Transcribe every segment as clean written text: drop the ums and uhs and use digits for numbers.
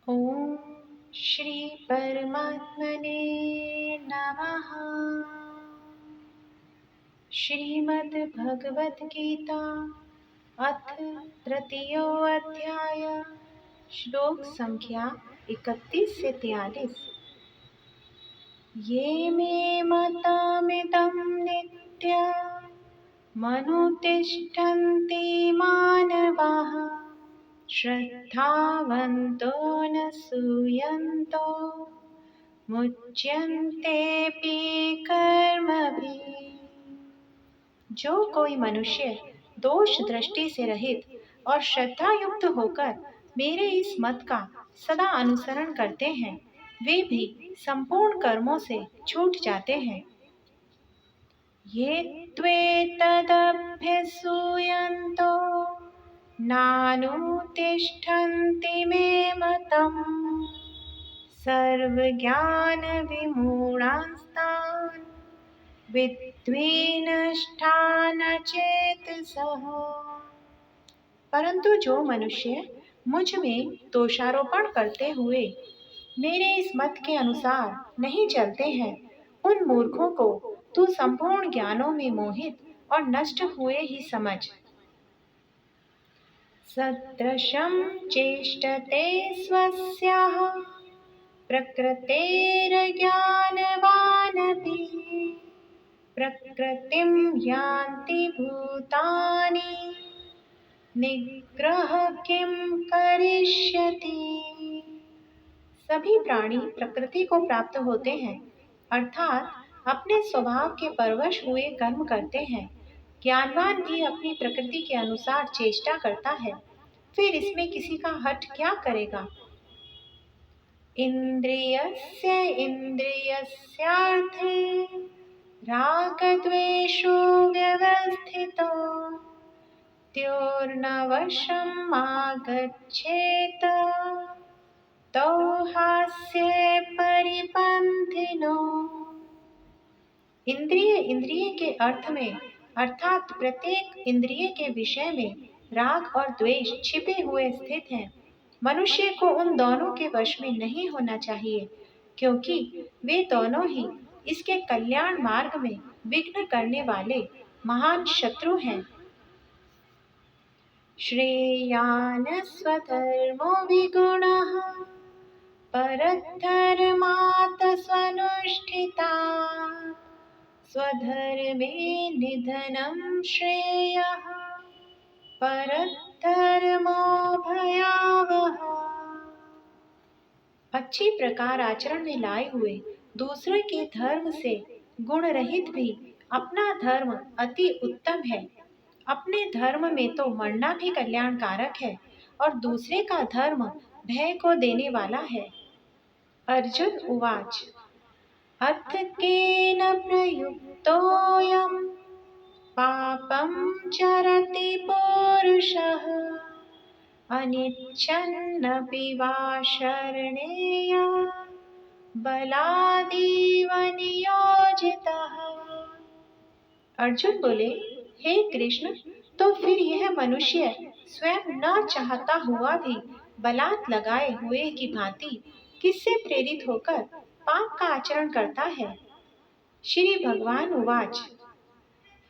ओम श्री परमात्मने नमः। श्रीमद् भगवत गीता अथ तृतीयोऽध्याय श्लोक संख्या 31 से 43। ये मे मतमिदं नित्य मनुतिष्ठन्ति मानवाः श्रद्धावन्तो न सूयन्तो मुच्यन्तेऽपि कर्मभिः। जो कोई मनुष्य दोष दृष्टि से रहित और श्रद्धा युक्त होकर मेरे इस मत का सदा अनुसरण करते हैं, वे भी संपूर्ण कर्मों से छूट जाते हैं। ये त्वेतदभ्यसूयन्तो नानुतिष्ठन्ति मे मतम् सर्वज्ञानविमूढांस्तान् विद्विनष्टान चेतसः। परंतु जो मनुष्य मुझ में दोषारोपण करते हुए मेरे इस मत के अनुसार नहीं चलते हैं, उन मूर्खों को तू संपूर्ण ज्ञानों में मोहित और नष्ट हुए ही समझ। सदृशं चेष्टते स्वस्याः प्रकृतेर्ज्ञानवानपि प्रकृतिं यान्ति भूतानि निग्रह किं करिष्यति। सभी प्राणी प्रकृति को प्राप्त होते हैं, अर्थात अपने स्वभाव के परवश हुए कर्म करते हैं। ज्ञानवान भी अपनी प्रकृति के अनुसार चेष्टा करता है, फिर इसमें किसी का हठ क्या करेगा। इंद्रियस्य इंद्रियस्यार्थे रागद्वेषो व्यवस्थितो त्योर्नवशम् आगच्छेत तौ हास्ये परिपन्थिनो। इंद्रिय इंद्रिय के अर्थ में अर्थात प्रत्येक इंद्रिय के विषय में राग और द्वेष छिपे हुए स्थित हैं। मनुष्य को उन दोनों के वश में नहीं होना चाहिए, क्योंकि वे दोनों ही इसके कल्याण मार्ग में विघ्न करने वाले महान शत्रु हैं। श्रेयान् स्वधर्मो विगुणः परधर्मात् स्वनुष्ठितात् स्वधर्मे निधनं श्रेयः परधर्मो भयावह। अच्छी प्रकार आचरण में लाए हुए दूसरे के धर्म से गुण रहित भी अपना धर्म अति उत्तम है। अपने धर्म में तो मरना भी कल्याणकारक है और दूसरे का धर्म भय को देने वाला है। अर्जुन उवाच अथ केन प्रयुक्तोऽयं पापं चरति पुरुषः अनिच्छन्नपि वा शरणेय बलादेव नियोजितः। अर्जुन बोले, हे कृष्ण, तो फिर यह मनुष्य स्वयं न चाहता हुआ भी बलात् लगाए हुए की भांति किससे प्रेरित होकर पाप का आचरण करता है। श्री भगवान उवाच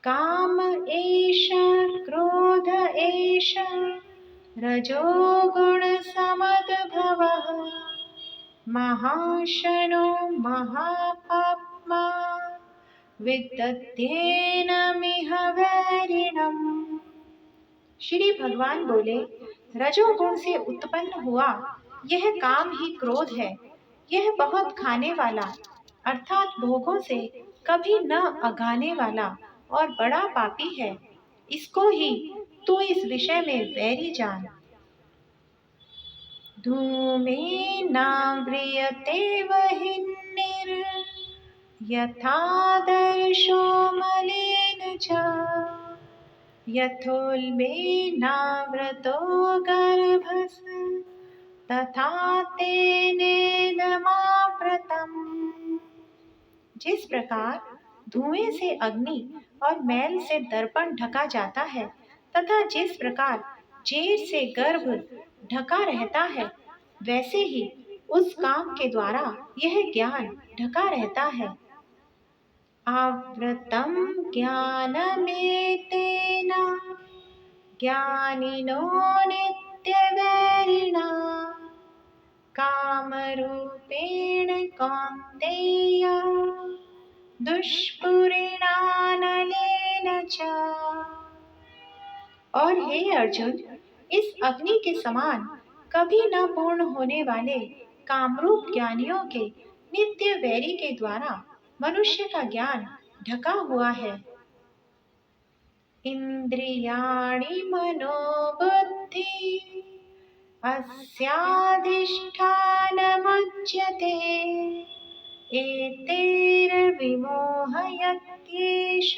काम एष क्रोध एष रजोगुण समद्भवः महाशनो महापाप्मा विदध्येनमिह वैरिणम्। श्री भगवान बोले, रजोगुण से उत्पन्न हुआ यह काम ही क्रोध है। यह बहुत खाने वाला अर्थात भोगों से कभी न अघाने वाला और बड़ा पापी है। इसको ही तू इस विषय में वैरी जान। धूमेनाव्रियते वह्निर् यथादर्शो मलेन च यथोल्बेनावृतो गर्भस् तथा तेनेदमावृतम्। जिस प्रकार धुएं से अग्नि और मैल से दर्पण ढका जाता है तथा जिस प्रकार जेर से गर्भ ढका रहता है, वैसे ही उस काम के द्वारा यह ज्ञान ढका रहता है। आवृतं ज्ञानमेतेन ज्ञानिनो नित्यवैरिणा कामरूपेण कौन्तेय दुष्पूरेणानलेन च। और हे अर्जुन, इस अग्नि के समान कभी न पूर्ण होने वाले कामरूप ज्ञानियों के नित्य वैरी के द्वारा मनुष्य का ज्ञान ढका हुआ है। इंद्रियाणि मनोबुद्धि अस्याधिष्ठानमुच्यते एतैर्विमोहयत्येष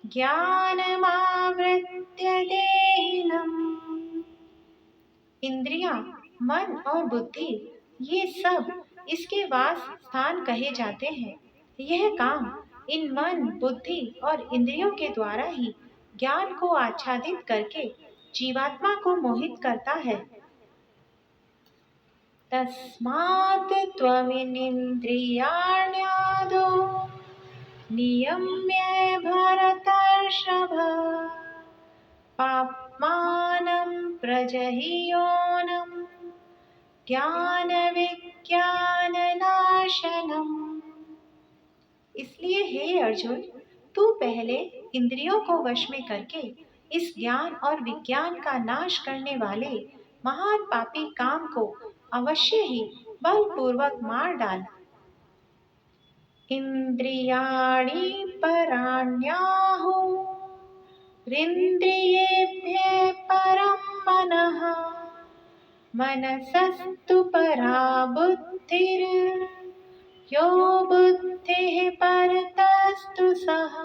ज्ञानमावृत्य देहिनम्। इंद्रियां, मन और बुद्धि ये सब इसके वास स्थान कहे जाते हैं। यह काम इन मन, बुद्धि और इंद्रियों के द्वारा ही ज्ञान को आच्छादित करके जीवात्मा को मोहित करता है। तस्मात् त्वमिन्द्रियाण्यादौ नियम्य भरतर्षभ पाप्मानं प्रजह्योनं ज्ञानविज्ञाननाशनम्। इसलिए हे अर्जुन, तू पहले इंद्रियों को वश में करके इस ज्ञान और विज्ञान का नाश करने वाले महान पापी काम को अवश्य ही बलपूर्वक मार डाल। इंद्रियाणि पराण्याहुरिन्द्रियेभ्यः परं मनः मनसस्तु परा बुद्धिर् यो बुद्धिः परतस्तु सः।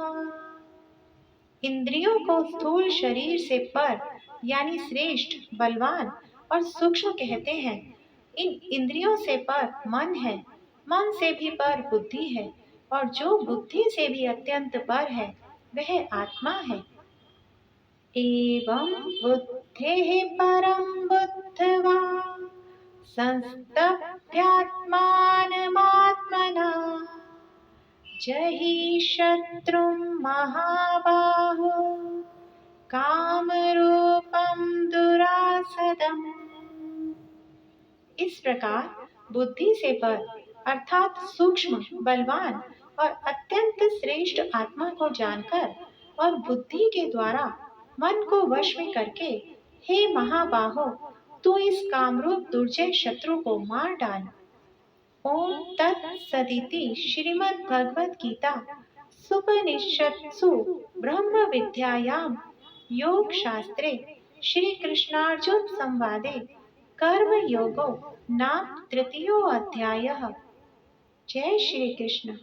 इंद्रियों को स्थूल शरीर से पर यानी श्रेष्ठ, बलवान और सूक्ष्म कहते हैं। इन इंद्रियों से पर मन है, मन से भी पर बुद्धि है, और जो बुद्धि से भी अत्यंत पर है वह आत्मा है। एवं बुद्धेः परं बुद्ध्वा संस्तभ्यात्मानमात्मना जहि शत्रुं महाबाहो कामरूपं दुरासदम्। इस प्रकार बुद्धि से पर अर्थात सूक्ष्म, बलवान और अत्यंत श्रेष्ठ आत्मा को जानकर और बुद्धि के द्वारा मन को वश में करके, हे महाबाहो, तू इस कामरूप दुर्जय शत्रु को मार डाल। ओम तत्सदिति श्रीमद् भगवद गीता सुपनिषत्सु ब्रह्म विद्यायां योग शास्त्रे श्री कृष्णार्जुन संवादे कर्म योगो नाम तृतीयो अध्यायः। जय श्री कृष्ण।